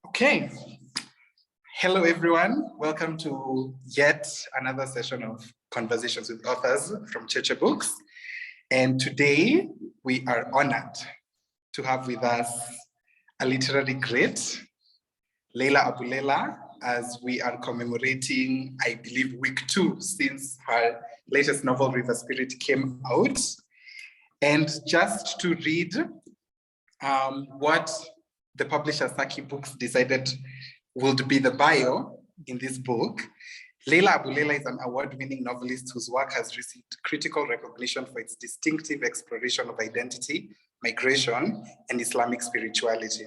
Okay. Hello, everyone. Welcome to yet another session of Conversations with Authors from Cheche Books. And today we are honored to have with us a literary great, Leila Aboulela, as we are commemorating, I believe, week 2 since her latest novel, River Spirit, came out. And just to read what the publisher Saqi Books decided would be the bio in this book. Leila Aboulela is an award-winning novelist whose work has received critical recognition for its distinctive exploration of identity, migration, and Islamic spirituality.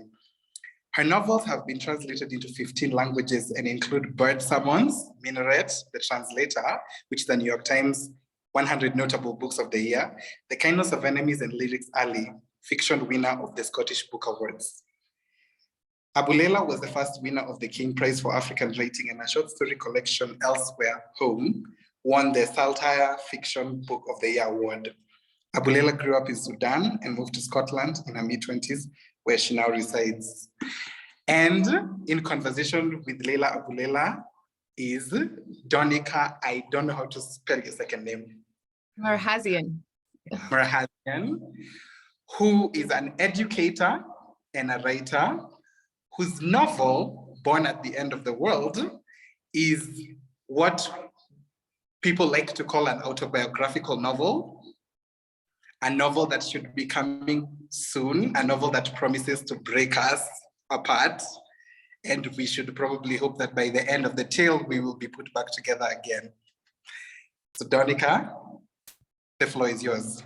Her novels have been translated into 15 languages and include Bird Sermons, Minaret, The Translator, which is the New York Times 100 Notable Books of the Year, The Kindness of Enemies and Lyrics Alley, fiction winner of the Scottish Book Awards. Aboulela was the first winner of the Caine-Prize for African Writing, and a short story collection, Elsewhere Home, won the Saltire Fiction Book of the Year award. Aboulela grew up in Sudan and moved to Scotland in her mid-20s, where she now resides. And in conversation with Leila Aboulela is Donica, I don't know how to spell your second name. Merhazion. Merhazion, who is an educator and a writer, whose novel, Born at the End of the World, is what people like to call an autobiographical novel, a novel that should be coming soon, a novel that promises to break us apart, and we should probably hope that by the end of the tale, we will be put back together again. So Donica, the floor is yours.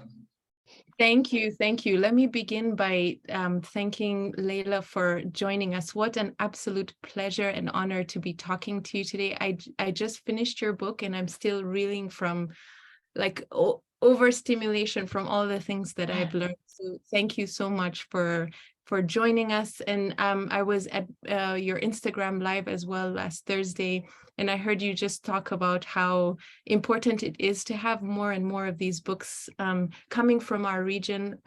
Thank you. Thank you. Let me begin by thanking Leila for joining us. What an absolute pleasure and honor to be talking to you today. I just finished your book and I'm still reeling from like overstimulation from all the things that I've learned. So thank you so much for joining us. And I was at your Instagram live as well last Thursday, and I heard you just talk about how important it is to have more and more of these books coming from our region,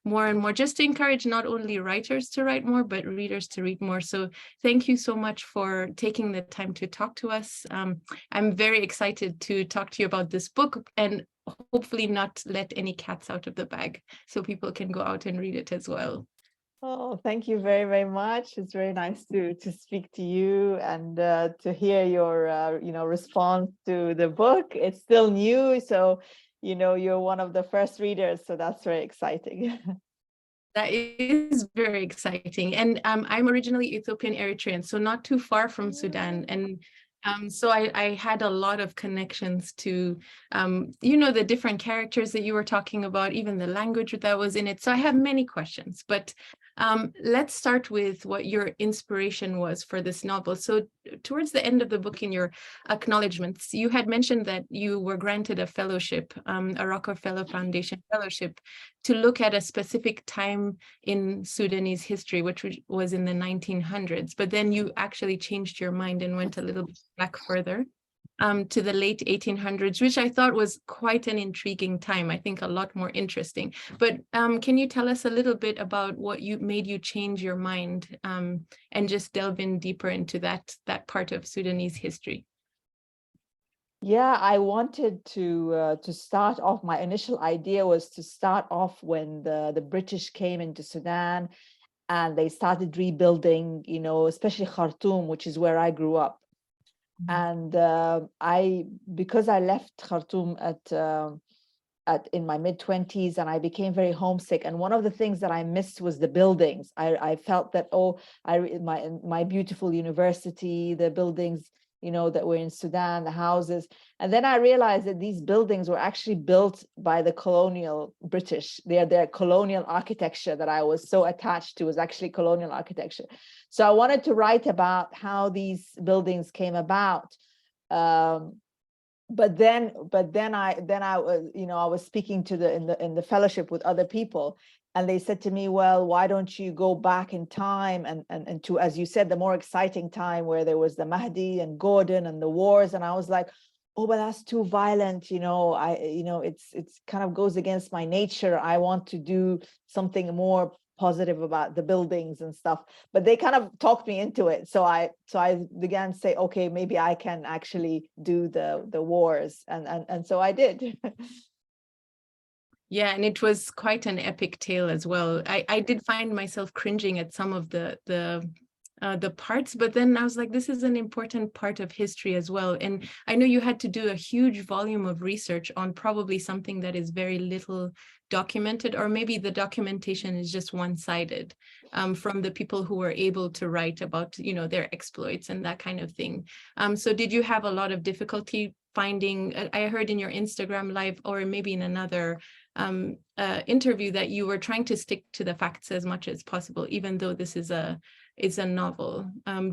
more and more, just to encourage not only writers to write more, but readers to read more. So thank you so much for taking the time to talk to us. I'm very excited to talk to you about this book and hopefully not let any cats out of the bag so people can go out and read it as well. Oh, thank you very, very much. It's very nice to speak to you and to hear your, response to the book. It's still new, so, you're one of the first readers, so that's very exciting. That is very exciting. And I'm originally Ethiopian-Eritrean, so not too far from Sudan. And so I had a lot of connections to, the different characters that you were talking about, even the language that was in it. So I have many questions, but let's start with what your inspiration was for this novel. So towards the end of the book, in your acknowledgements, you had mentioned that you were granted a fellowship, a Rockefeller Foundation fellowship, to look at a specific time in Sudanese history, which was in the 1900s. But then you actually changed your mind and went a little bit back further to the late 1800s, which I thought was quite an intriguing time. I think a lot more interesting. But can you tell us a little bit about what made you change your mind and just delve in deeper into that part of Sudanese history? Yeah, I wanted to start off. My initial idea was to start off when the British came into Sudan and they started rebuilding, especially Khartoum, which is where I grew up. And because I left Khartoum in my mid-20s, and I became very homesick. And one of the things that I missed was the buildings. I felt that, my beautiful university, the buildings, that were in Sudan, the houses. And then I realized that these buildings were actually built by the colonial British. Their colonial architecture that I was so attached to was actually colonial architecture. So I wanted to write about how these buildings came about. But then I was, I was speaking to in the fellowship with other people, and they said to me, well, why don't you go back in time and to, as you said, the more exciting time where there was the Mahdi and Gordon and the wars. And I was like, oh, but that's too violent. It's kind of goes against my nature. I want to do something more positive about the buildings and stuff, but they kind of talked me into it. So I began to say, okay, maybe I can actually do the wars, and so I did. Yeah, and it was quite an epic tale as well. I did find myself cringing at some of the parts, but then I was like, this is an important part of history as well. And I know you had to do a huge volume of research on probably something that is very little documented, or maybe the documentation is just one-sided from the people who were able to write about, you know, their exploits and that kind of thing. So did you have a lot of difficulty finding, I heard in your Instagram live, or maybe in another interview, that you were trying to stick to the facts as much as possible, even though this is a novel.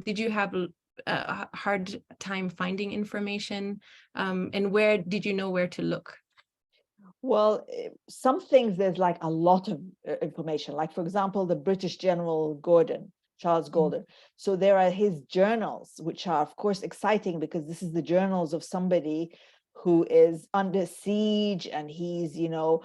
Did you have a hard time finding information, and where did you know where to look? Well, some things there's like a lot of information, like for example, the British General Gordon, Charles Gordon. So there are his journals, which are of course exciting because this is the journals of somebody who is under siege, and he's, you know,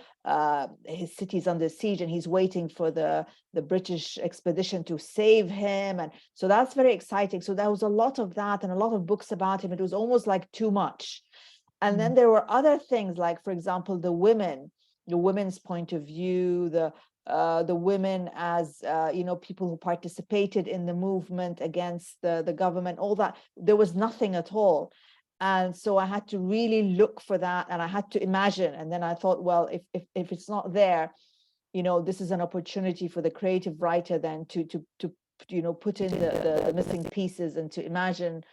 his city's under siege, and he's waiting for the British expedition to save him. And so that's very exciting. So there was a lot of that and a lot of books about him. It was almost like too much. And then there were other things, like, for example, the women's point of view, the women as, you know, people who participated in the movement against the government, all that. There was nothing at all. And so I had to really look for that, and I had to imagine. And then I thought, well, if it's not there, you know, this is an opportunity for the creative writer then to you know, put in the missing pieces and to imagine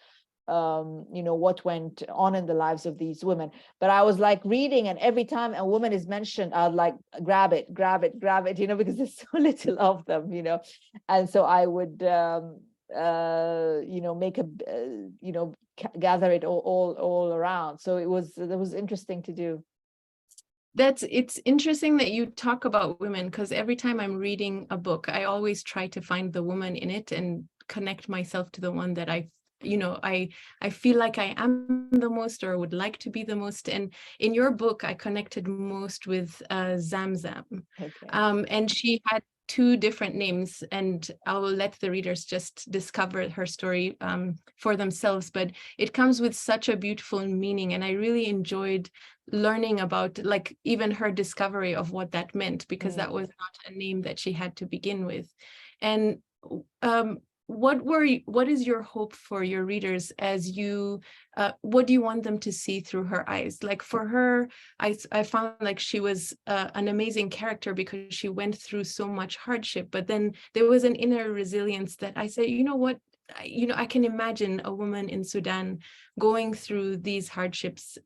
you know, what went on in the lives of these women. But I was like reading, and every time a woman is mentioned, I'd like grab it, you know, because there's so little of them, you know. And so I would you know, make a you know, gather it all around. So it was interesting to do. It's interesting that you talk about women, because every time I'm reading a book, I always try to find the woman in it and connect myself to the one that I feel like I am the most, or would like to be the most. And in your book, I connected most with Zamzam. Okay. And she had two different names, and I will let the readers just discover her story for themselves. But it comes with such a beautiful meaning, and I really enjoyed learning about, like, even her discovery of what that meant, because that was not a name that she had to begin with. And what is your hope for your readers as you, what do you want them to see through her eyes? Like for her, I found like she was an amazing character because she went through so much hardship, but then there was an inner resilience that I said, you know what, I can imagine a woman in Sudan going through these hardships,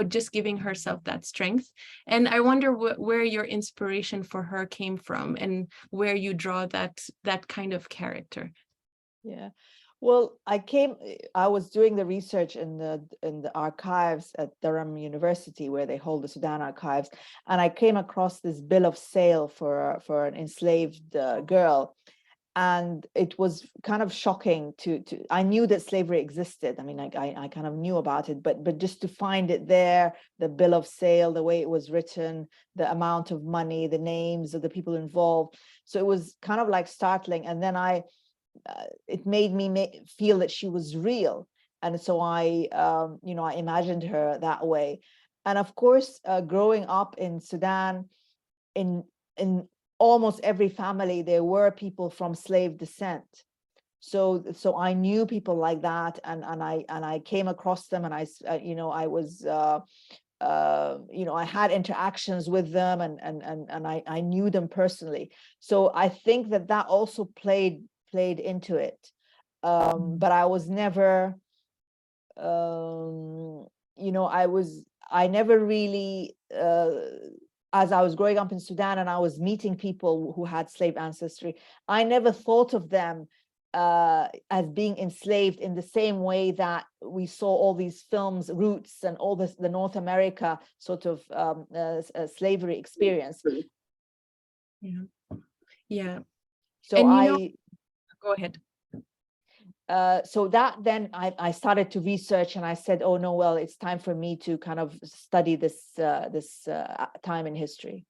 just giving herself that strength. And I wonder where your inspiration for her came from, and where you draw that kind of character. Yeah, well, I was doing the research in the archives at Durham University, where they hold the Sudan archives, and I came across this bill of sale for an enslaved girl. And it was kind of shocking to I knew that slavery existed. I mean, I kind of knew about it, but just to find it there, the bill of sale, the way it was written, the amount of money, the names of the people involved. So it was kind of like startling. And then it made me feel that she was real. And so I imagined her that way. And of course, growing up in Sudan, in almost every family, there were people from slave descent. So I knew people like that, and I came across them, and I had interactions with them, and I knew them personally. So I think that also played into it. But I was never, I never really, as I was growing up in Sudan and I was meeting people who had slave ancestry, I never thought of them as being enslaved in the same way that we saw all these films, Roots, and all this, the North America sort of slavery experience. Yeah. So go ahead. So that then I started to research, and I said, oh no, well, it's time for me to kind of study this time in history.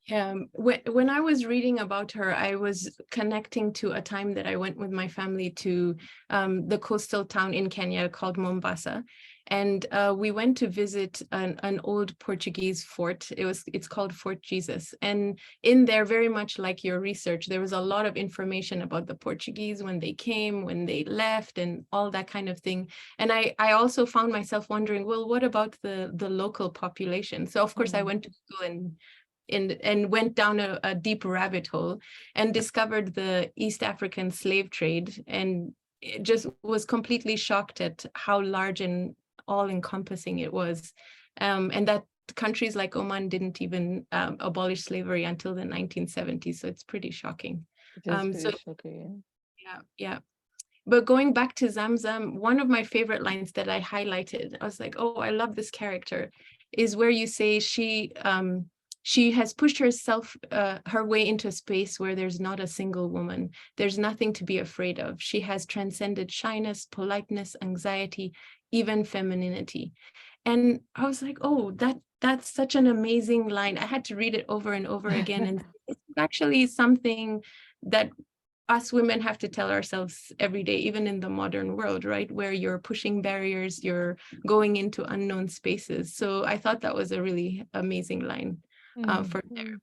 When I was reading about her, I was connecting to a time that I went with my family to the coastal town in Kenya called Mombasa. And we went to visit an old Portuguese fort. It's called Fort Jesus. And in there, very much like your research, there was a lot of information about the Portuguese, when they came, when they left, and all that kind of thing. And I also found myself wondering, well, what about the local population? So of course I went to school and went down a deep rabbit hole and discovered the East African slave trade, and it just was completely shocked at how large and all-encompassing it was, and that countries like Oman didn't even abolish slavery until the 1970s. So it's pretty shocking. It is pretty shocking. Yeah. But going back to Zamzam, one of my favorite lines that I highlighted, I was like, oh, I love this character, is where you say she has pushed herself, her way into a space where there's not a single woman. There's nothing to be afraid of. She has transcended shyness, politeness, anxiety, even femininity. And I was like, oh, that's such an amazing line. I had to read it over and over again. And it's actually something that us women have to tell ourselves every day, even in the modern world, right? Where you're pushing barriers, you're going into unknown spaces. So I thought that was a really amazing line. For there.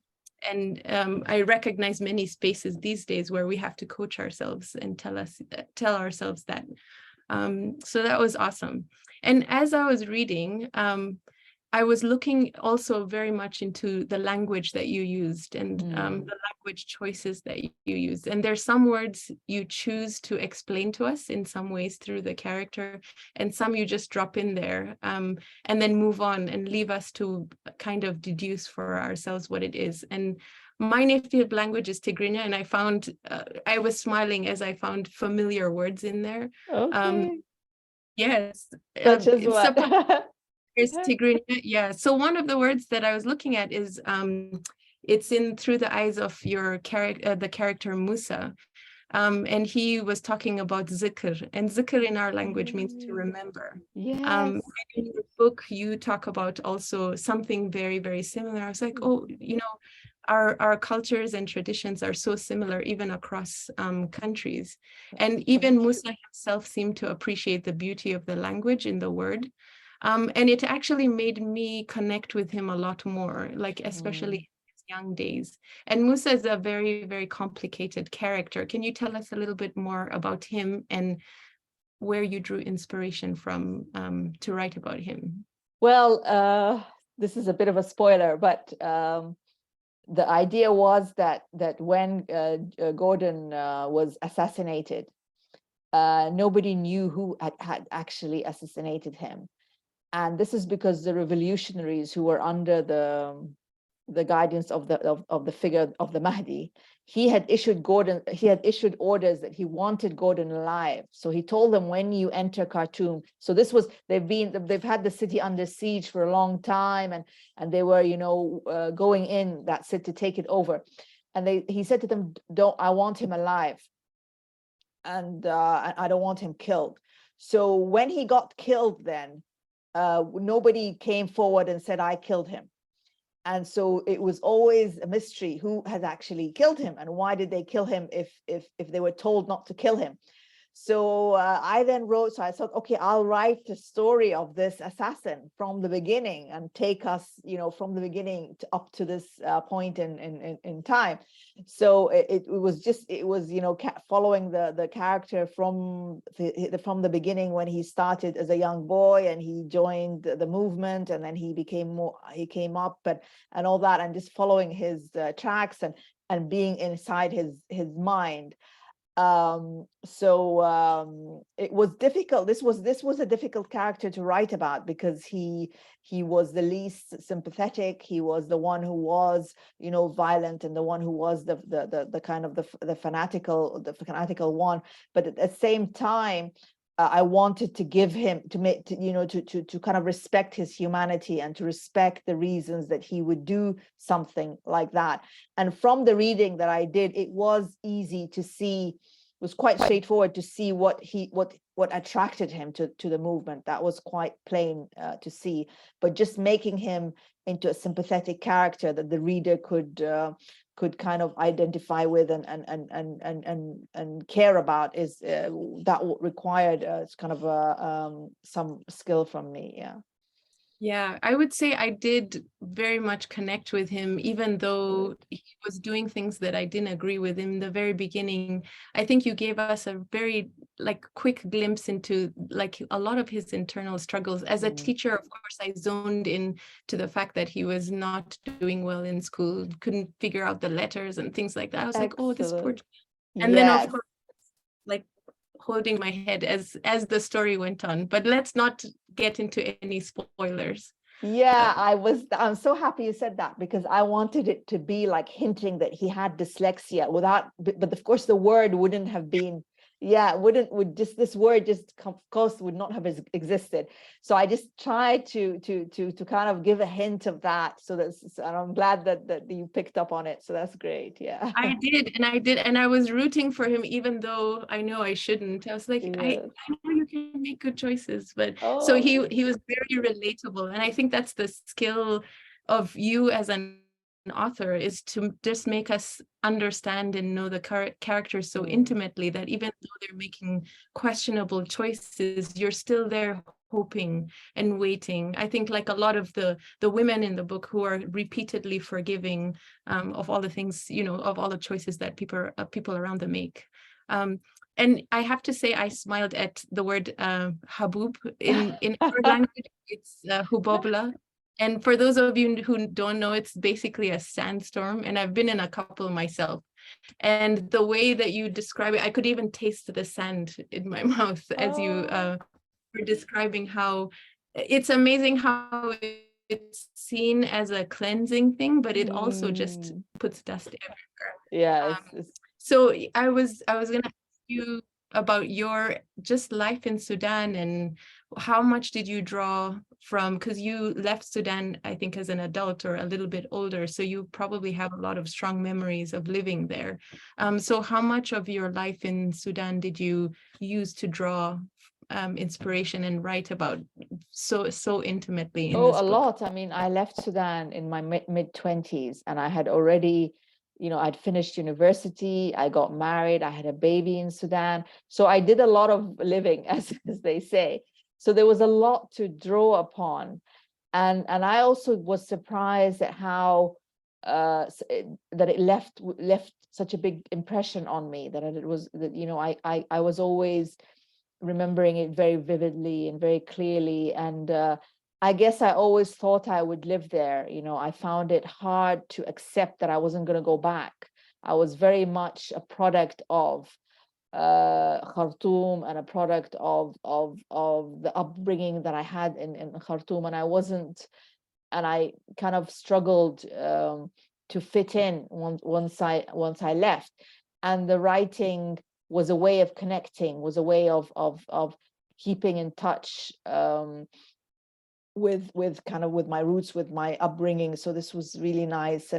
And I recognize many spaces these days where we have to coach ourselves and tell ourselves that. So that was awesome. And as I was reading, I was looking also very much into the language that you used and the language choices that you used. And there's some words you choose to explain to us in some ways through the character, and some you just drop in there and then move on and leave us to kind of deduce for ourselves what it is. And my native language is Tigrinya, and I found, I was smiling as I found familiar words in there. Okay. Yes. Such as what? There's Tigrinya, yeah. So one of the words that I was looking at is, it's in Through the Eyes of your character, the character Musa. And he was talking about zikr, and zikr in our language means to remember. Yes. In the book, you talk about also something very, very similar. I was like, oh, you know, our cultures and traditions are so similar, even across countries. And even Musa himself seemed to appreciate the beauty of the language in the word. And it actually made me connect with him a lot more, like especially in his young days. And Musa is a very, very complicated character. Can you tell us a little bit more about him and where you drew inspiration from to write about him? Well, this is a bit of a spoiler, but the idea was that when Gordon was assassinated, nobody knew who had actually assassinated him. And this is because the revolutionaries who were under the guidance of the figure of the Mahdi, he had issued orders that he wanted Gordon alive. So he told them, when you enter Khartoum, so this was, they've had the city under siege for a long time, and they were, you know, going in that city to take it over. And he said to them, I want him alive, and I don't want him killed. So when he got killed, then nobody came forward and said, I killed him. And so it was always a mystery who had actually killed him, and why did they kill him if they were told not to kill him. So I then wrote, so I thought, okay, I'll write the story of this assassin from the beginning and take us, you know, from the beginning up to this point in time. So it was, you know, following the character from the beginning, when he started as a young boy and he joined the movement, and then he came up and all that, and just following his tracks and being inside his mind. It was difficult. This was a difficult character to write about, because he was the least sympathetic. He was the one who was, you know, violent, and the one who was the kind of the fanatical one. But at the same time, I wanted to give him to kind of respect his humanity, and to respect the reasons that he would do something like that. And from the reading that I did, it was easy to see, it was quite straightforward to see what what attracted him to the movement. That was quite plain to see. But just making him into a sympathetic character that the reader could kind of identify with and care about is that required kind of some skill from me. Yeah. Yeah, I would say I did very much connect with him, even though he was doing things that I didn't agree with in the very beginning. I think you gave us a very quick glimpse into a lot of his internal struggles. As a teacher, of course, I zoned in to the fact that he was not doing well in school, couldn't figure out the letters and things like that. I was like, oh, this poor. And then of course, holding my head as the story went on, but let's not get into any spoilers. Yeah, I'm so happy you said that, because I wanted it to be like hinting that he had dyslexia but of course the word wouldn't have been, this word just of course would not have existed. So I just tried to kind of give a hint of that. And I'm glad that you picked up on it. So that's great. Yeah. I did. And I was rooting for him, even though I know I shouldn't. I was like, yes. I know you can make good choices, but so he was very relatable. And I think that's the skill of you as an author, is to just make us understand and know the characters so intimately that even though they're making questionable choices, you're still there hoping and waiting. I think like a lot of the women in the book who are repeatedly forgiving of all the things, of all the choices that people around them make. And I have to say, I smiled at the word habub. In our language, it's hubobla. And for those of you who don't know, it's basically a sandstorm. And I've been in a couple myself. And the way that you describe it, I could even taste the sand in my mouth as you were describing how it's amazing how it's seen as a cleansing thing, but it also just puts dust everywhere. Yeah. So I was going to ask you about your just life in Sudan, and how much did you draw from, because you left Sudan, I think, as an adult or a little bit older, so you probably have a lot of strong memories of living there. So how much of your life in Sudan did you use to draw inspiration and write about so intimately in this book? A lot. I mean, I left Sudan in my mid-20s, and I had already, I'd finished university, I got married, I had a baby in Sudan. So I did a lot of living, as they say. So there was a lot to draw upon. And I also was surprised at how that it left such a big impression on me, that it was that, I was always remembering it very vividly and very clearly. And I guess I always thought I would live there. I found it hard to accept that I wasn't going to go back. I was very much a product of Khartoum and a product of the upbringing that I had in Khartoum, and I kind of struggled to fit in once I left. And the writing was a way of connecting, was a way of keeping in touch with my roots, with my upbringing. So this was really nice.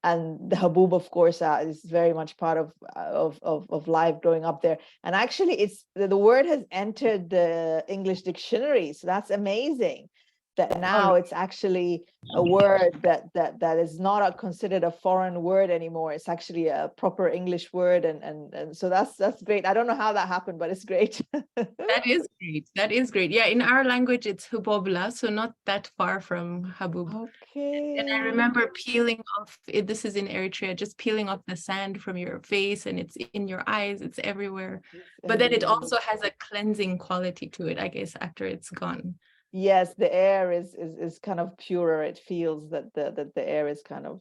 And the habub, of course, is very much part of life growing up there. And actually, it's the word has entered the English dictionary, so that's amazing. That now it's actually a word that is not considered a foreign word anymore. It's actually a proper English word, and so that's great. I don't know how that happened, but it's great. That is great. That is great. Yeah, in our language, it's hubobla, so not that far from habub. Okay. And I remember peeling off, this is in Eritrea, just peeling off the sand from your face, and it's in your eyes, it's everywhere. But then it also has a cleansing quality to it, I guess, after it's gone. Yes, the air is kind of purer. It feels that the air is kind of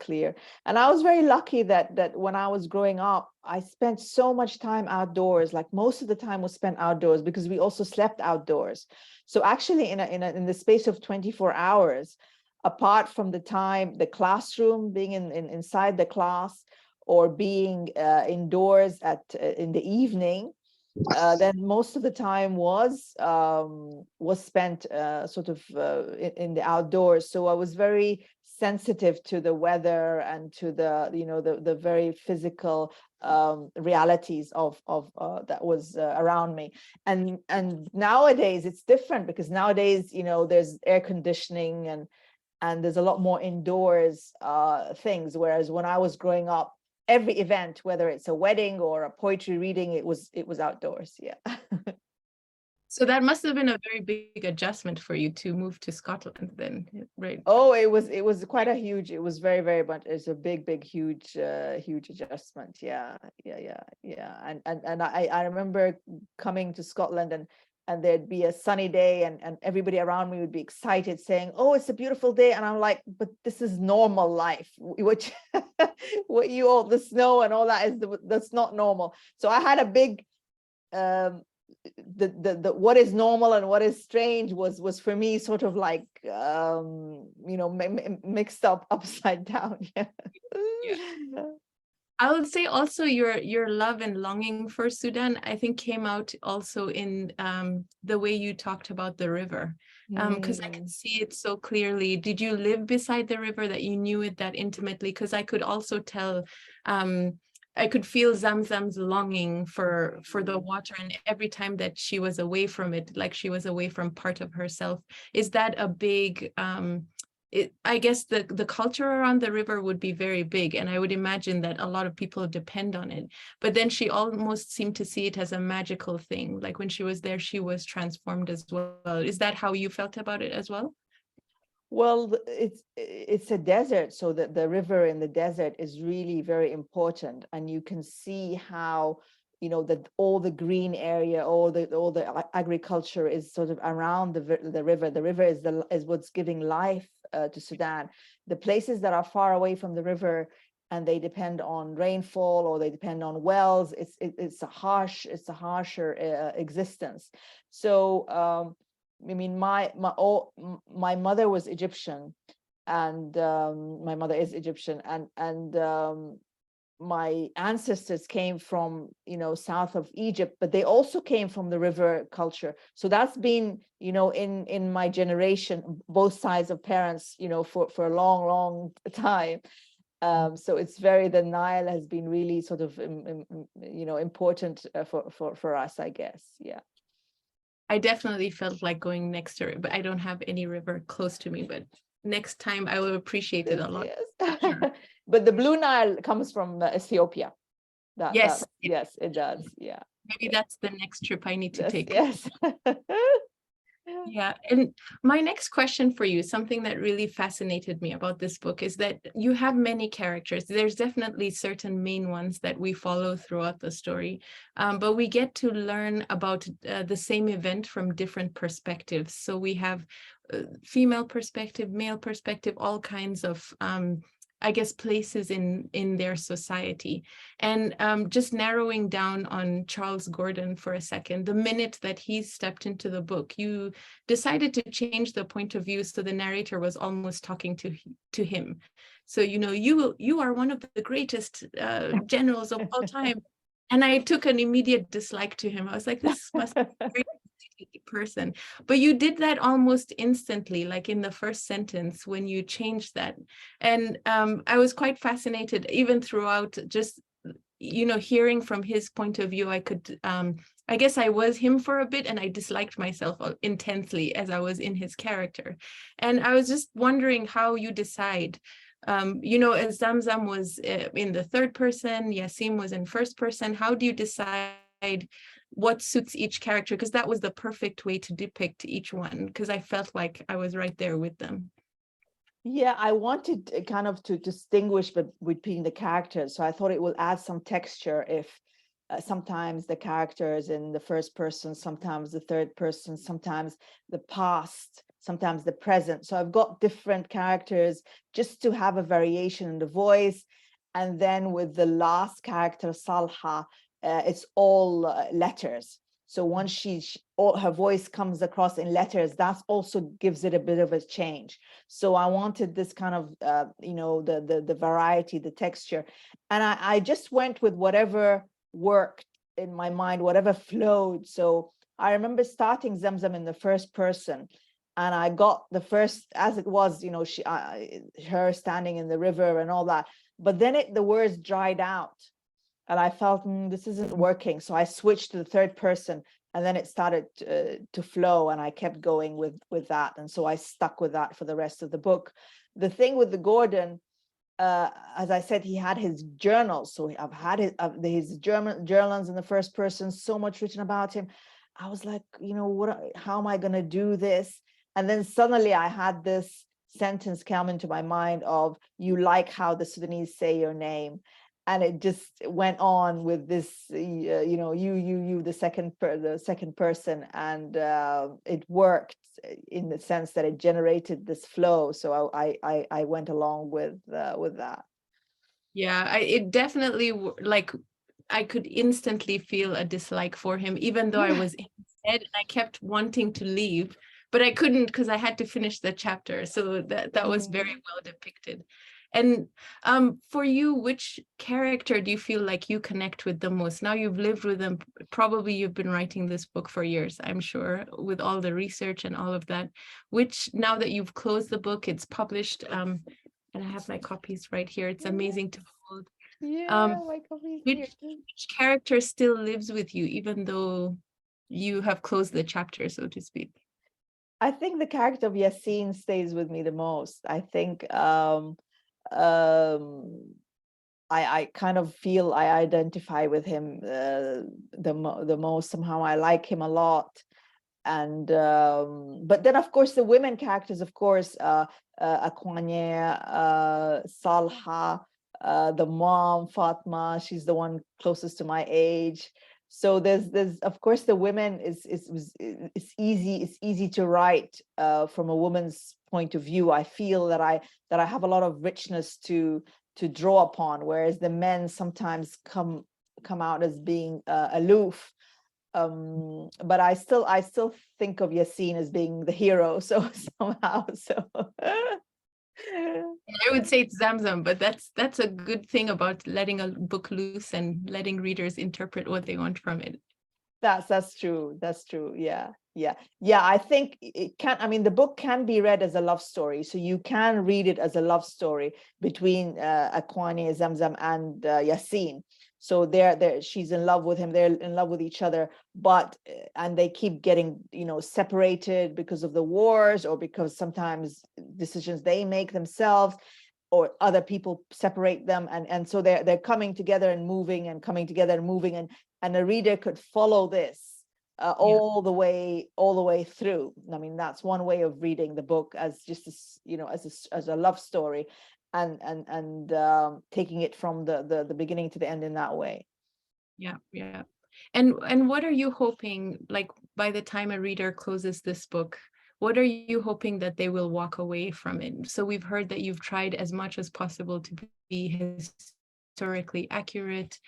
clear. And I was very lucky that when I was growing up, I spent so much time outdoors. Like most of the time was spent outdoors, because we also slept outdoors. So actually, in the space of 24 hours, apart from the classroom, being inside the class, or being indoors in the evening. Then most of the time was spent sort of in the outdoors. So I was very sensitive to the weather and to the, you know, the very physical realities of that was around me. And nowadays it's different, because nowadays, you know, there's air conditioning and there's a lot more indoors things, whereas when I was growing up, every event, whether it's a wedding or a poetry reading, it was outdoors. Yeah. So that must have been a very big adjustment for you to move to Scotland then, right? Oh, it was quite a huge, it was very, very much, it's a big, huge adjustment. Yeah. And I remember coming to Scotland, and there'd be a sunny day, and everybody around me would be excited, saying, oh, it's a beautiful day. And I'm like, but this is normal life. What you all, the snow and all that that's not normal. So I had a big the what is normal and what is strange was for me sort of like you know, mixed up, upside down. Yeah. I would say also your love and longing for Sudan, I think, came out also in the way you talked about the river, because I can see it so clearly. Did you live beside the river that you knew it that intimately? Because I could also tell, I could feel Zamzam's longing for the water, and every time that she was away from it, like she was away from part of herself. Is that a big I guess the culture around the river would be very big, and I would imagine that a lot of people depend on it. But then she almost seemed to see it as a magical thing. Like when she was there, she was transformed as well. Is that how you felt about it as well? Well, it's a desert, so that the river in the desert is really very important, and you can see how, you know, that all the green area, all the agriculture is sort of around the river. The river is what's giving life to Sudan. The places that are far away from the river and they depend on rainfall or they depend on wells, it's a harsher existence. So I mean, my mother was Egyptian, and my mother is Egyptian, and my ancestors came from, you know, south of Egypt, but they also came from the river culture. So that's been, you know, in my generation, both sides of parents, you know, for a long time. So it's the Nile has been really sort of, you know, important for us, I guess. Yeah. I definitely felt like going next to it, but I don't have any river close to me. But next time I will appreciate it a lot. Yes. Sure. But the Blue Nile comes from Ethiopia. Yes. Yes, it does. Yeah. Maybe that's the next trip I need to take. Yes. Yeah. And my next question for you, something that really fascinated me about this book, is that you have many characters. There's definitely certain main ones that we follow throughout the story, but we get to learn about the same event from different perspectives. So we have female perspective, male perspective, all kinds of I guess, places in their society. And just narrowing down on Charles Gordon for a second, the minute that he stepped into the book, you decided to change the point of view so the narrator was almost talking to him. So, you know, you are one of the greatest generals of all time. And I took an immediate dislike to him. I was like, this must be a great person. But you did that almost instantly, like in the first sentence when you changed that. And I was quite fascinated, even throughout, just, you know, hearing from his point of view. I could, I guess I was him for a bit, and I disliked myself intensely as I was in his character. And I was just wondering how you decide. You know, as Zamzam was in the third person, Yassim was in first person. How do you decide what suits each character? Because that was the perfect way to depict each one, because I felt like I was right there with them. Yeah, I wanted kind of to distinguish between the characters. So I thought it will add some texture if sometimes the characters in the first person, sometimes the third person, sometimes the past, sometimes the present. So I've got different characters just to have a variation in the voice. And then with the last character, Salha, it's all letters. So once all her voice comes across in letters, that also gives it a bit of a change. So I wanted this kind of, you know, the variety, the texture. And I just went with whatever worked in my mind, whatever flowed. So I remember starting Zamzam in the first person. And I got the first, as it was, her standing in the river and all that. But then the words dried out, and I felt this isn't working. So I switched to the third person, and then it started to flow, and I kept going with that. And so I stuck with that for the rest of the book. The thing with the Gordon, as I said, he had his journals. So I've had his journals in the first person, so much written about him. I was like, how am I going to do this? And then suddenly I had this sentence come into my mind of, you like how the Sudanese say your name. And it just went on with this, you, the second person, and it worked in the sense that it generated this flow. So I went along with that. Yeah, it definitely, like, I could instantly feel a dislike for him, even though I was in bed and I kept wanting to leave, but I couldn't because I had to finish the chapter. So that was very well depicted. And for you, which character do you feel like you connect with the most? Now you've lived with them, probably you've been writing this book for years, I'm sure, with all the research and all of that. Which, now that you've closed the book, it's published, and I have my copies right here. It's amazing to hold. My copies here. Which character still lives with you, even though you have closed the chapter, so to speak? I think the character of Yassine stays with me the most. I think I kind of feel I identify with him the most. Somehow I like him a lot. And but then, of course, the women characters, of course, Akwane, Salha, the mom, Fatma, she's the one closest to my age. So there's of course the women is it's easy to write from a woman's point of view. I feel that I have a lot of richness to draw upon, whereas the men sometimes come out as being aloof. But I still think of Yassine as being the hero, so somehow. I would say it's Zamzam, but that's a good thing about letting a book loose and letting readers interpret what they want from it. That's true. Yeah. I think it can. I mean, the book can be read as a love story, so you can read it as a love story between Akwane, Zamzam, and Yassine. So she's in love with him. They're in love with each other, but and they keep getting separated because of the wars, or because sometimes decisions they make themselves, or other people separate them, and so they're coming together and moving, and coming together and moving, and a reader could follow this all the way through. I mean, that's one way of reading the book, as just as a love story, and taking it from the beginning to the end in that way. Yeah. And what are you hoping, like, by the time a reader closes this book, what are you hoping that they will walk away from it? So we've heard that you've tried as much as possible to be historically accurate.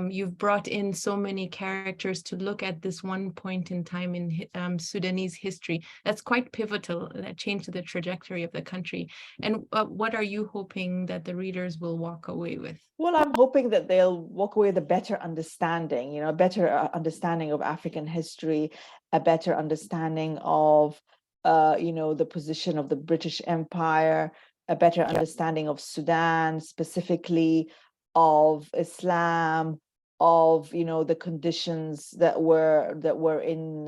You've brought in so many characters to look at this one point in time in Sudanese history that's quite pivotal, that changed the trajectory of the country. And what are you hoping that the readers will walk away with? Well, I'm hoping that they'll walk away with a better understanding, a better understanding of African history, a better understanding of the position of the British Empire, a better understanding of Sudan specifically, of Islam, of the conditions that were in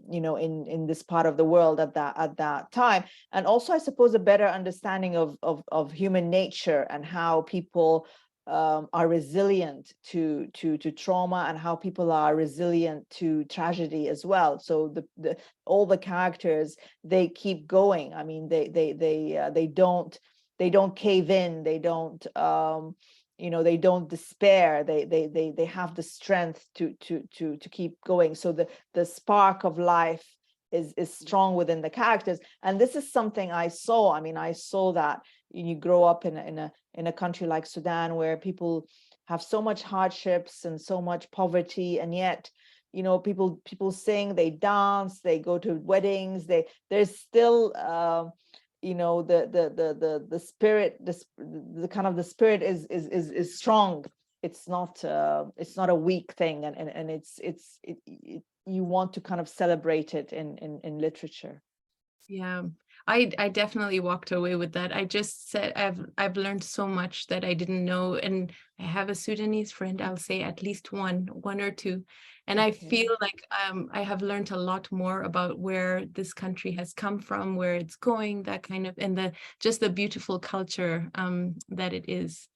in this part of the world at that time, and also I suppose a better understanding of human nature, and how people are resilient to trauma, and how people are resilient to tragedy as well. So all the characters, they keep going. I mean, they don't cave in. They don't they don't despair. They have the strength to keep going. So the spark of life is strong within the characters, and this is something I saw. I mean, I saw that you grow up in a country like Sudan, where people have so much hardships and so much poverty, and yet people sing, they dance, they go to weddings, there's still the spirit, the kind of the spirit is strong. It's not a weak thing, and you want to kind of celebrate it in literature. Yeah, I definitely walked away with that. I just said I've learned so much that I didn't know, and I have a Sudanese friend. I'll say at least one or two, and I Okay. feel like I have learned a lot more about where this country has come from, where it's going, that kind of, and the just the beautiful culture that it is.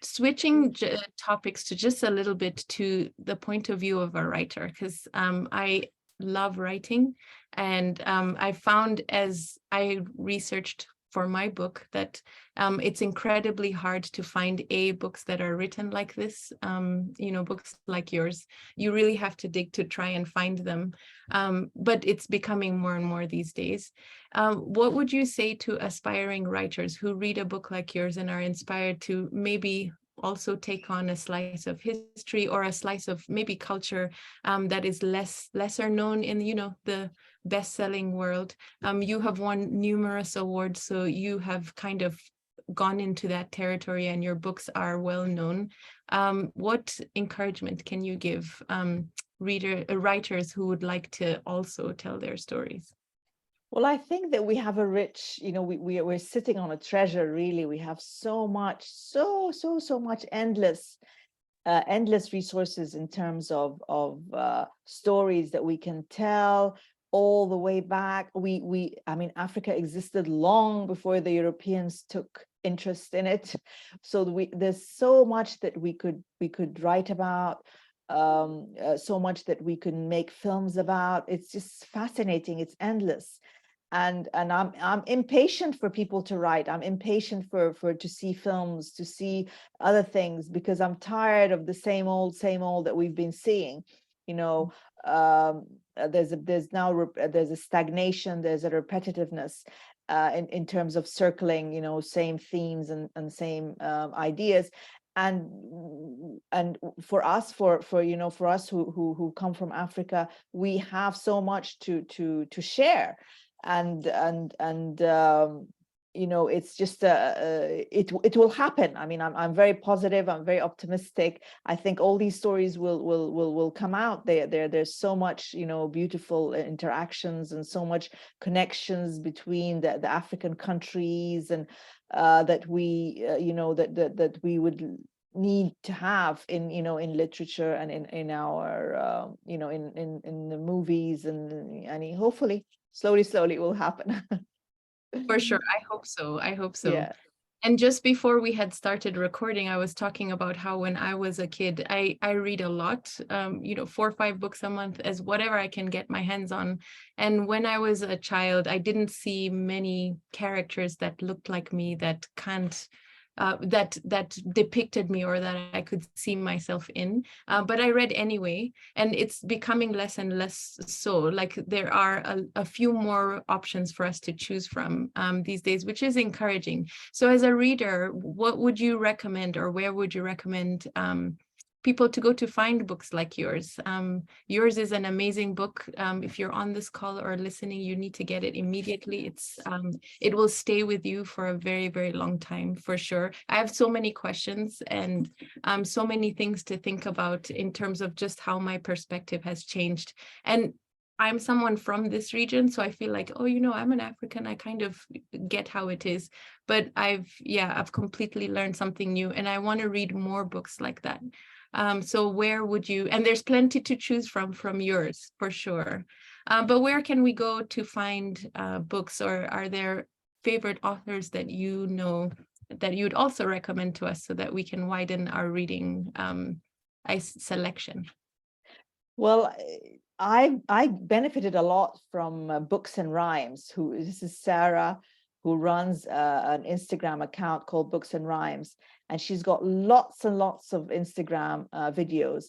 Switching topics to just a little bit to the point of view of a writer, because I love writing. And I found as I researched for my book that it's incredibly hard to find books that are written like this, books like yours. You really have to dig to try and find them. But it's becoming more and more these days. What would you say to aspiring writers who read a book like yours and are inspired to maybe also take on a slice of history or a slice of maybe culture that is lesser known in the best-selling world? You have won numerous awards, so you have kind of gone into that territory and your books are well known. What encouragement can you give writers who would like to also tell their stories? Well, I think that we have a rich, we're sitting on a treasure, really. We have so much, so much endless resources in terms of stories that we can tell all the way back. I mean, Africa existed long before the Europeans took interest in it. So there's so much that we could write about, so much that we could make films about. It's just fascinating. It's endless. And I'm impatient for people to write. I'm impatient for to see films, to see other things, because I'm tired of the same old that we've been seeing. There's a stagnation, there's a repetitiveness in terms of circling, same themes and same ideas. And for us, for us who come from Africa, we have so much to share. And it's just it will happen. I mean, I'm very positive, I'm very optimistic. I think all these stories will come out. There's so much beautiful interactions and so much connections between the African countries, and that we that we would need to have in literature and in our in the movies, and hopefully slowly it will happen. For sure. I hope so. I hope so. Yeah. And just before we had started recording, I was talking about how when I was a kid, I read a lot, 4 or 5 books a month as whatever I can get my hands on. And when I was a child, I didn't see many characters that looked like me, that that depicted me or that I could see myself in. But I read anyway, and it's becoming less and less so. Like there are a few more options for us to choose from these days, which is encouraging. So as a reader, what would you recommend, or where would you recommend people to go to find books like yours? Yours is an amazing book. If you're on this call or listening, you need to get it immediately. It will stay with you for a very, very long time, for sure. I have so many questions and so many things to think about in terms of just how my perspective has changed. And I'm someone from this region, so I feel like, I'm an African. I kind of get how it is, but I've completely learned something new, and I want to read more books like that. So where would you, and there's plenty to choose from yours, for sure. But where can we go to find books, or are there favorite authors that you know that you'd also recommend to us so that we can widen our reading selection? Well, I benefited a lot from Books and Rhymes. This is Sarah, who runs an Instagram account called Books and Rhymes, and she's got lots and lots of Instagram videos.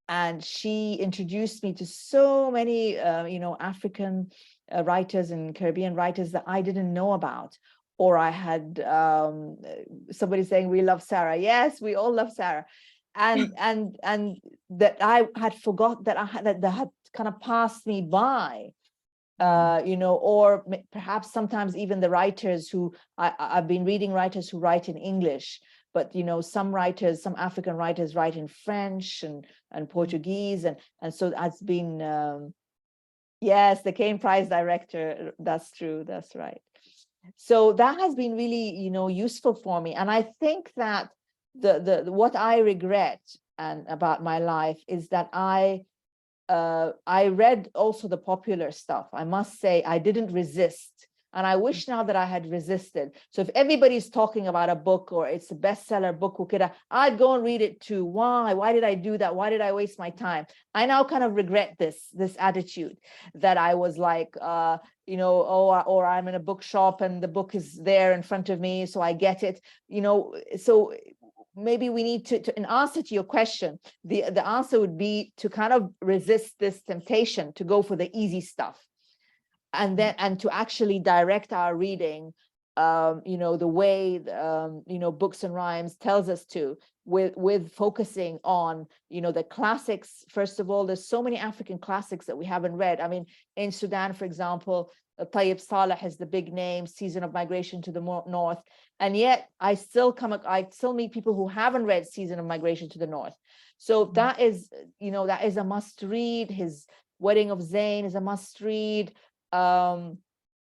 And she introduced me to so many African writers and Caribbean writers that I didn't know about. Or I had somebody saying, "We love Sarah." Yes, we all love Sarah. And that I had forgot that that had kind of passed me by. Or perhaps sometimes even the writers who I've been reading, writers who write in English, but some African writers write in French and Portuguese, and so that's been Yes, the Caine Prize director. That's true. That's right. So that has been really, useful for me. And I think that the what I regret and about my life is that I read also the popular stuff. I must say I didn't resist. And I wish now that I had resisted. So if everybody's talking about a book or it's a bestseller book, I'd go and read it too. Why? Why did I do that? Why did I waste my time? I now kind of regret this attitude that I was like, or I'm in a bookshop and the book is there in front of me, so I get it. So maybe we need to in answer to your question, the answer would be to kind of resist this temptation to go for the easy stuff. And to actually direct our reading, the way Books and Rhymes tells us to, with focusing on the classics. First of all, there's so many African classics that we haven't read. I mean, in Sudan, for example, Tayyib Saleh is the big name, Season of Migration to the North, and yet I still meet people who haven't read Season of Migration to the North. So that is a must read. His Wedding of Zayn is a must read.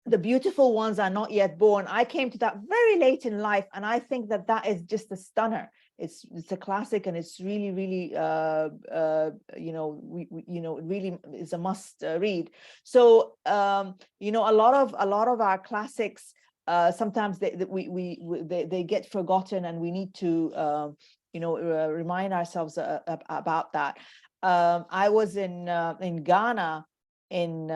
The Beautiful Ones Are Not Yet Born. I came to that very late in life, and I think that is just a stunner. It's a classic, and it's really, really, it really is a must read. So, a lot of our classics sometimes they get forgotten, and we need to remind ourselves about that. I was in Ghana in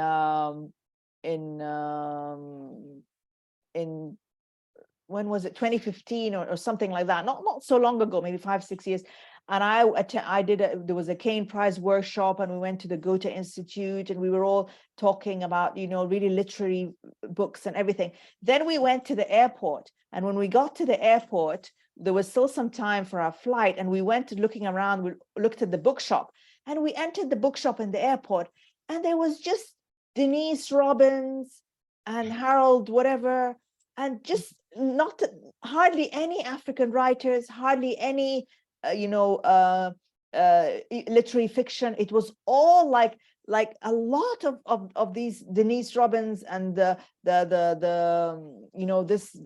when was it, 2015 or something like that, not so long ago, maybe 5-6 years. And there was a Caine Prize workshop, and we went to the Goethe Institute, and we were all talking about really literary books and everything. Then we went to the airport, and when we got to the airport, there was still some time for our flight, and we went looking around. We looked at the bookshop, and we entered the bookshop in the airport, and there was just Denise Robbins and Harold whatever, and just not hardly any African writers, hardly any literary fiction. It was all like a lot of these Denise Robbins and this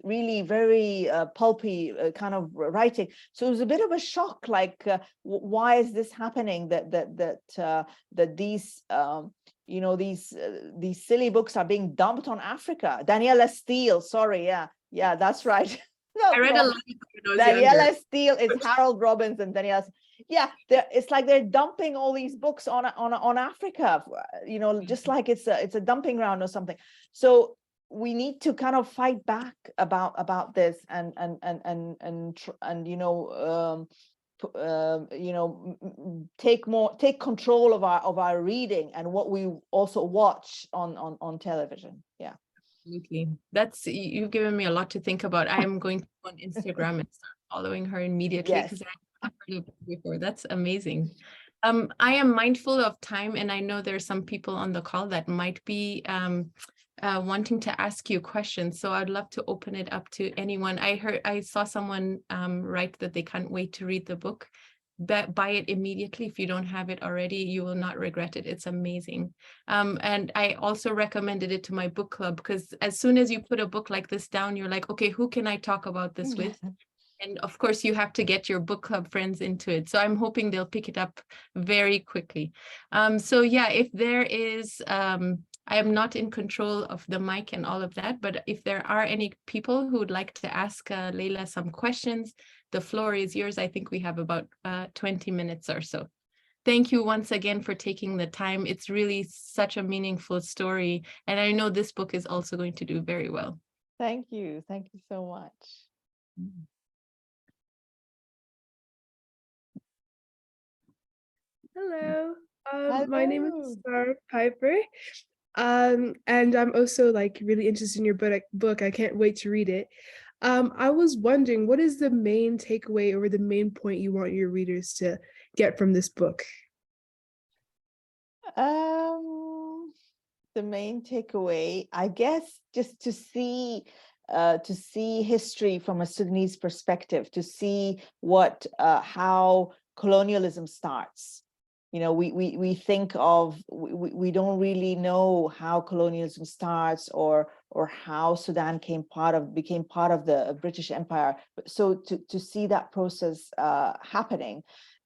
really very pulpy kind of writing. So it was a bit of a shock, like why is this happening, that these these silly books are being dumped on Africa. Daniela Steele, sorry, yeah, that's right. No, I read a lot when I was Daniela younger. Steele is Harold Robbins, and Daniela. Yeah, it's like they're dumping all these books on Africa, just like it's a dumping ground or something. So we need to kind of fight back about this and take control of our reading and what we also watch on television. Yeah. Absolutely. You've given me a lot to think about. I am going to go on Instagram and start following her immediately, Yes. because I've heard of it before. That's amazing. I am mindful of time, and I know there are some people on the call that might be wanting to ask you questions. So I'd love to open it up to anyone. I saw someone write that they can't wait to read the book. Buy it immediately. If you don't have it already, you will not regret it. It's amazing. And I also recommended it to my book club, because as soon as you put a book like this down, you're like, okay, who can I talk about this with? And of course, you have to get your book club friends into it. So I'm hoping they'll pick it up very quickly. So yeah, if there is, I am not in control of the mic and all of that, but if there are any people who would like to ask Leila some questions, the floor is yours. I think we have about 20 minutes or so. Thank you once again for taking the time. It's really such a meaningful story. And I know this book is also going to do very well. Thank you. Thank you so much. Hello. Hello. My name is Star Piper. And I'm also really interested in your book. I can't wait to read it. I was wondering, what is the main takeaway or the main point you want your readers to get from this book? The main takeaway, I guess, just to see history from a Sudanese perspective, to see how colonialism starts, we think of, we don't really know how colonialism starts or how Sudan became part of the British Empire. So to see that process happening,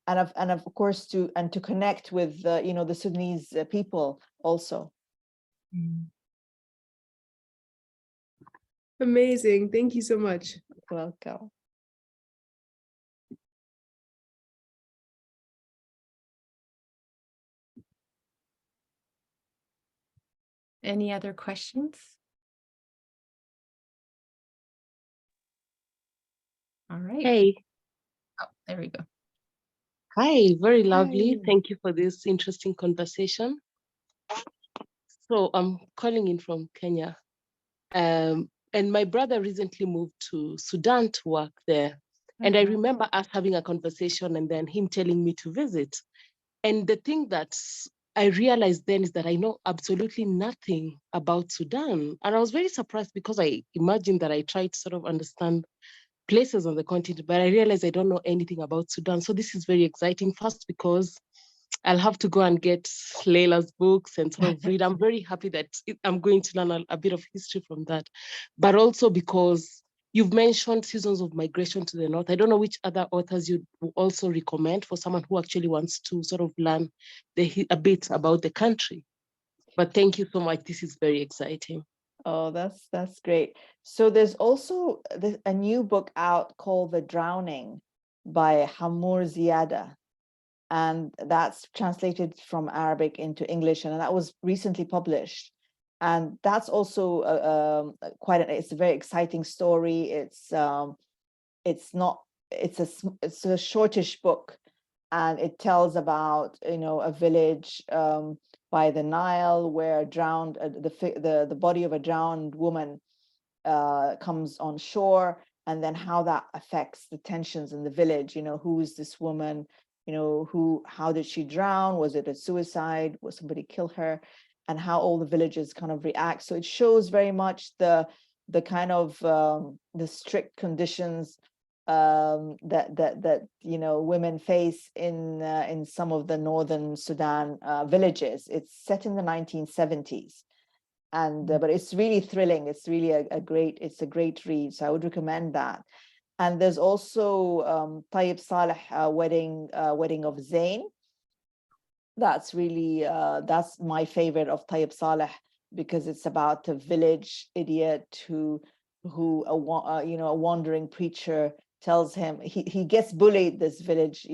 and of course to connect with the Sudanese people also. Amazing. Thank you so much. Welcome. Any other questions? All right. Hey. Oh, there we go. Hi, very lovely. Hi. Thank you for this interesting conversation. So I'm calling in from Kenya. And my brother recently moved to Sudan to work there. And I remember us having a conversation and then him telling me to visit. And the thing that I realized then is that I know absolutely nothing about Sudan. And I was very surprised because I imagined that I tried to sort of understand places on the continent, but I realized I don't know anything about Sudan. So this is very exciting. First, because I'll have to go and get Leila's books and sort of read. I'm very happy that I'm going to learn a bit of history from that. But also because you've mentioned Seasons of Migration to the North. I don't know which other authors you'd also recommend for someone who actually wants to sort of learn a bit about the country. But thank you so much. This is very exciting. Oh, that's great. So there's also a new book out called The Drowning by Hamour Ziada. And that's translated from Arabic into English, and that was recently published. And that's also it's a very exciting story. It's a shortish book, and it tells about a village by the Nile where the body of a drowned woman comes on shore, and then how that affects the tensions in the village. Who is this woman? How did she drown? Was it a suicide? Was somebody kill her? And how all the villagers kind of react. So it shows very much the kind of the strict conditions that women face in some of the northern Sudan villages. It's set in the 1970s, and but it's really thrilling. It's really a great read. So I would recommend that. And there's also Tayyib Saleh, wedding of Zayn. That's really that's my favorite of Tayyib Saleh, because it's about a village idiot who a wandering preacher tells him he gets bullied, this village,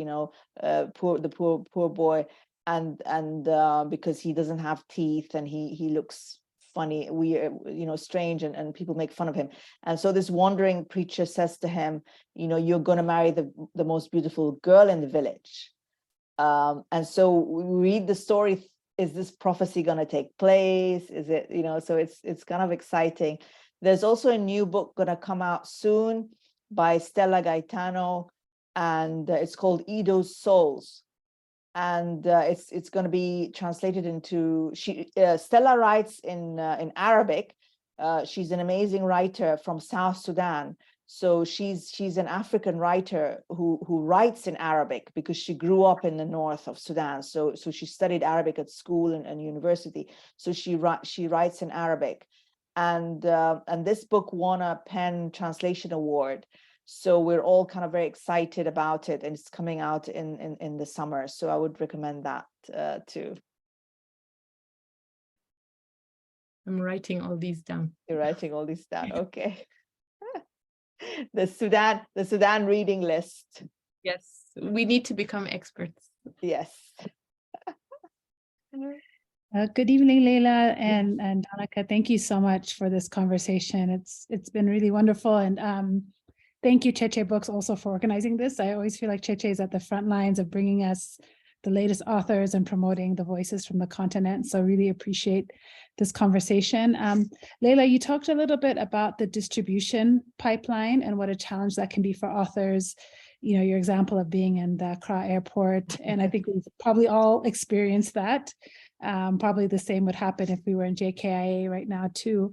poor boy, and because he doesn't have teeth and he looks funny, weird, strange, and people make fun of him. And so this wandering preacher says to him, you're going to marry the most beautiful girl in the village. And so we read the story. Is this prophecy going to take place? Is it, so it's kind of exciting. There's also a new book going to come out soon by Stella Gaetano, and it's called Edo's Souls. And it's going to be translated into, Stella writes in Arabic. She's an amazing writer from South Sudan. So she's an African writer who writes in Arabic because she grew up in the north of Sudan. So she studied Arabic at school and university. So she writes in Arabic, and this book won a PEN Translation Award. So we're all kind of very excited about it, and it's coming out in the summer. So I would recommend that too. I'm writing all these down. You're writing all these down, okay. The Sudan reading list. Yes, we need to become experts. Yes. Good evening, Leila and Donica. Thank you so much for this conversation. It's been really wonderful, and thank you, Cheche Books, also for organizing this. I always feel like Cheche is at the front lines of bringing us the latest authors and promoting the voices from the continent. So really appreciate this conversation. Leila, you talked a little bit about the distribution pipeline and what a challenge that can be for authors. Your example of being in the Accra airport, and I think we've probably all experienced that. Probably the same would happen if we were in JKIA right now too.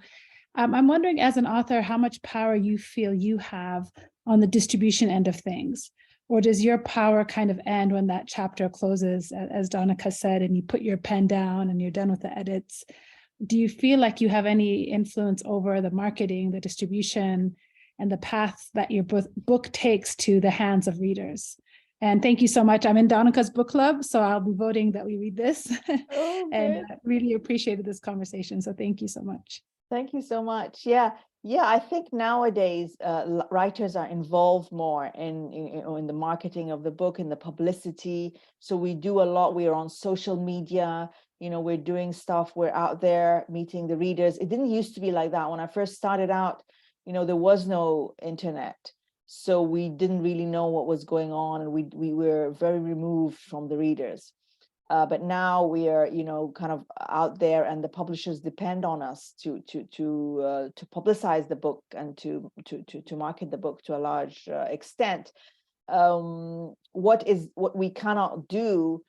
I'm wondering, as an author, how much power you feel you have on the distribution end of things. Or does your power kind of end when that chapter closes, as Donica said, and you put your pen down and you're done with the edits? Do you feel like you have any influence over the marketing, the distribution, and the path that your book takes to the hands of readers? And thank you so much. I'm in Donica's book club, so I'll be voting that we read this. Oh, and really appreciated this conversation. So thank you so much. Thank you so much. Yeah, I think nowadays writers are involved more in the marketing of the book, in the publicity. So we do a lot. We are on social media. We're doing stuff. We're out there meeting the readers. It didn't used to be like that. When I first started out, there was no internet. So we didn't really know what was going on, and we were very removed from the readers. But now we are, kind of out there, and the publishers depend on us to publicize the book and to market the book to a large extent. What we cannot do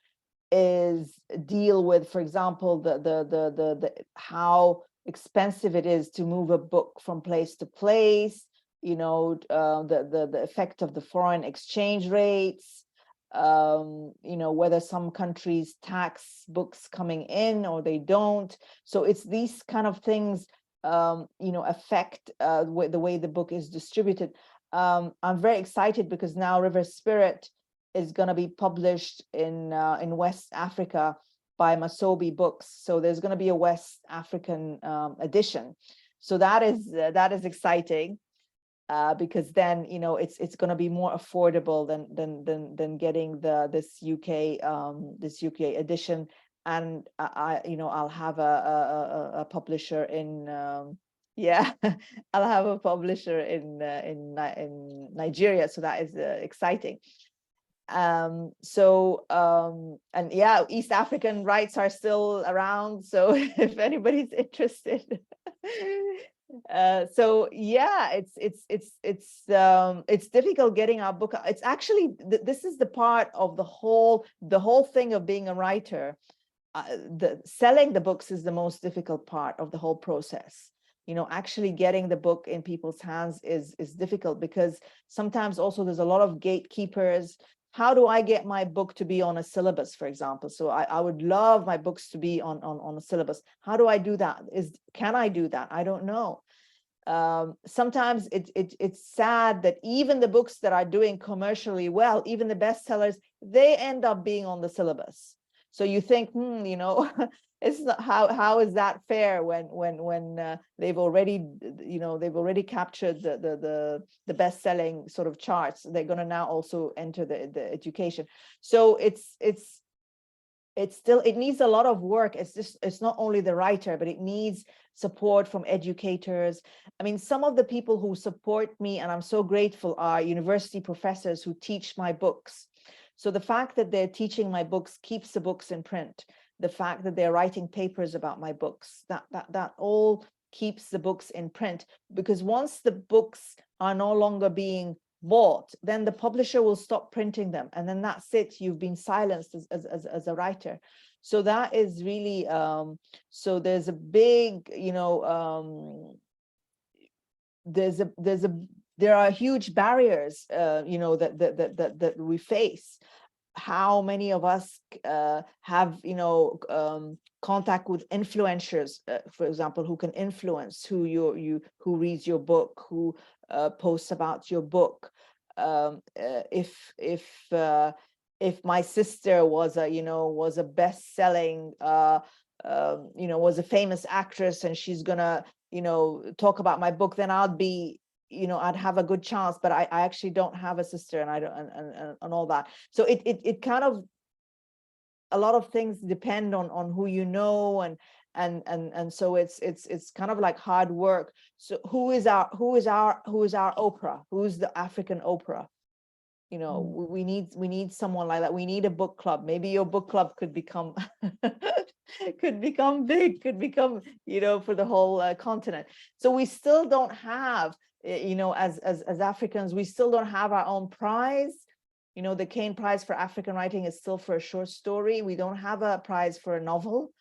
is deal with, for example, the how expensive it is to move a book from place to place. The effect of the foreign exchange rates, whether some countries tax books coming in or they don't. So it's these kind of things, affect the way the book is distributed. I'm very excited because now River Spirit is going to be published in West Africa by Masobi Books. So there's going to be a West African edition. So that is exciting. Because then it's going to be more affordable than getting this UK edition, and I'll have a publisher in I'll have a publisher in Nigeria, so that is exciting. And yeah, East African rights are still around, so if anybody's interested. So yeah, it's difficult getting our book. It's actually this is the part of the whole thing of being a writer. The selling the books is the most difficult part of the whole process. Actually getting the book in people's hands is difficult, because sometimes also there's a lot of gatekeepers. How do I get my book to be on a syllabus, for example? So I would love my books to be on a syllabus. How do I do that? Can I do that? I don't know. Sometimes it's sad that even the books that are doing commercially well, even the bestsellers, they end up being on the syllabus. So you think, it's not, how is that fair when they've already captured the best-selling sort of charts? They're going to now also enter the education. So it needs a lot of work. It's not only the writer, but it needs support from educators. I mean, some of the people who support me, and I'm so grateful, are university professors who teach my books. So the fact that they're teaching my books keeps the books in print. The fact that they're writing papers about my books, that all keeps the books in print, because once the books are no longer being bought, then the publisher will stop printing them, and then that's it. You've been silenced as a writer. So that is really so there's a big, there are huge barriers, that we face. How many of us have contact with influencers, for example, who can influence who reads your book, who posts about your book? If my sister was a best-selling was a famous actress, and she's gonna talk about my book, then I'd be I'd have a good chance. But I actually don't have a sister, and I don't and all that. So it kind of, a lot of things depend on who you know, and so it's kind of like hard work. So who is our Oprah? Who's the African Oprah? We need someone like that. We need a book club. Maybe your book club could become big, could become for the whole continent. So we still don't have, as Africans, we still don't have our own prize. The Caine Prize for African Writing is still for a short story. We don't have a prize for a novel.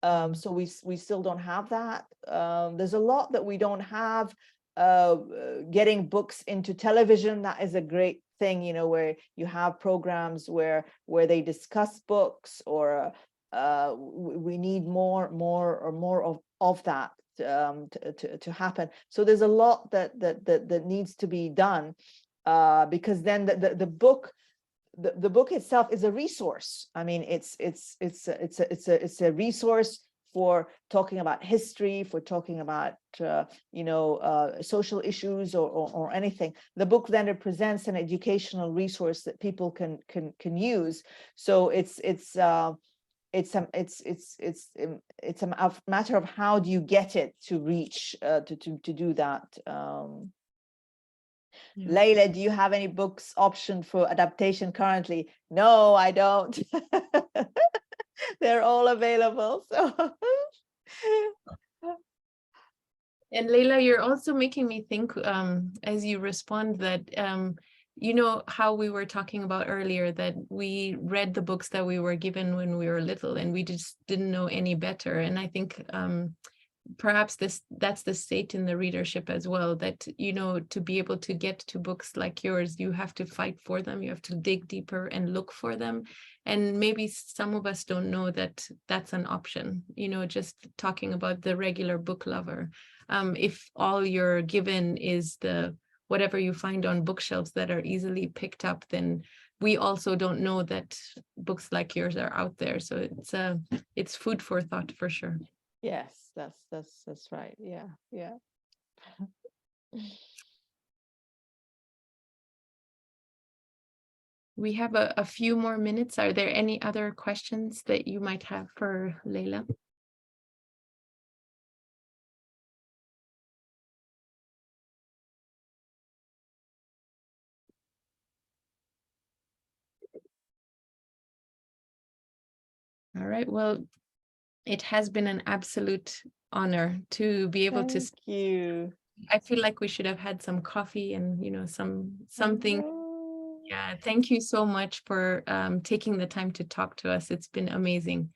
So we still don't have that. There's a lot that we don't have. Getting books into television, that is a great thing, you know, where you have programs where they discuss books, or we need more of that to happen. So there's a lot that needs to be done, because then the book itself is a resource. I mean, it's a resource for talking about history, for talking about social issues or anything. The book then represents an educational resource that people can use. So it's a matter of how do you get it to reach to do that. Yeah. Leila, do you have any books optioned for adaptation currently? No, I don't. They're all available. So. And Leila, you're also making me think, as you respond, that you know how we were talking about earlier, that we read the books that we were given when we were little, and we just didn't know any better. And I think perhaps that's the state in the readership as well, that, you know, to be able to get to books like yours, you have to fight for them, you have to dig deeper and look for them. And maybe some of us don't know that that's an option, you know, just talking about the regular book lover. If all you're given is whatever you find on bookshelves that are easily picked up, then we also don't know that books like yours are out there. So it's food for thought for sure. Yes, that's right. Yeah. We have a few more minutes. Are there any other questions that you might have for Leila? All right, well, it has been an absolute honor to be able to. Thank you. I feel like we should have had some coffee and, you know, something. Oh. Yeah, thank you so much for taking the time to talk to us. It's been amazing.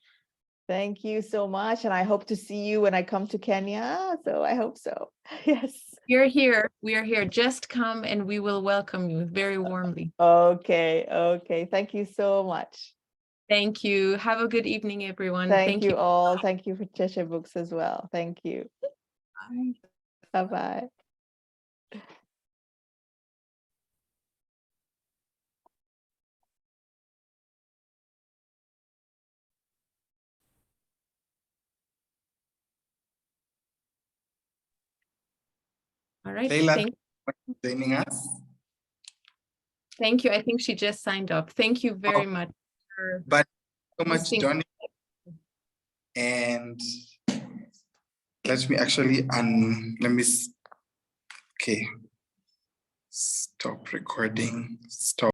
Thank you so much. And I hope to see you when I come to Kenya. So I hope so. Yes. We are here. Just come and we will welcome you very warmly. Okay. Thank you so much. Thank you. Have a good evening, everyone. Thank you all. Thank you for Cheche Books as well. Thank you. Bye. Bye-bye. All right. Leila, thank you for joining us. Thank you. I think she just signed up. Thank you very much. But so much, Donica. And let me actually okay. Stop recording. Stop.